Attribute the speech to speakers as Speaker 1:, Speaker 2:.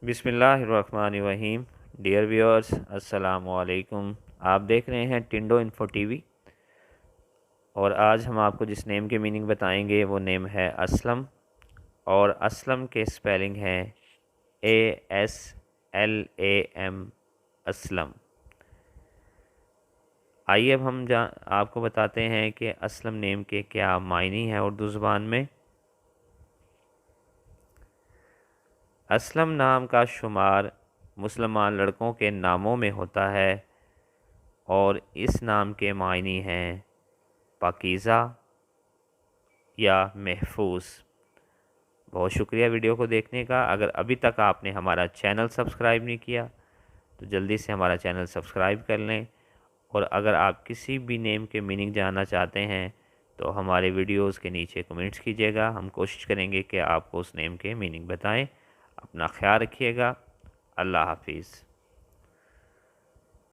Speaker 1: बिस्मिल्लाहिर्रहमानिर्रहीम। Dear viewers, अस्सलामु अलैकुम। आप देख रहे हैं टिंडो इन्फो टीवी और आज हम आपको जिस नेम के मीनिंग बताएंगे वो नेम है असलम। और असलम के स्पेलिंग है ASLAM, असलम। आइए अब हम आपको बताते हैं कि असलम नेम के क्या मायने हैं उर्दू ज़ुबान में। असलम नाम का शुमार मुसलमान लड़कों के नामों में होता है और इस नाम के मायने हैं पाकीज़ा या महफूज। बहुत शुक्रिया वीडियो को देखने का। अगर अभी तक आपने हमारा चैनल सब्सक्राइब नहीं किया तो जल्दी से हमारा चैनल सब्सक्राइब कर लें। और अगर आप किसी भी नेम के मीनिंग जानना चाहते हैं तो हमारे वीडियोस के नीचे कमेंट्स कीजिएगा। हम कोशिश करेंगे कि आपको उस नेम के मीनिंग बताएं। अपना ख्याल रखिएगा। अल्लाह हाफिज़।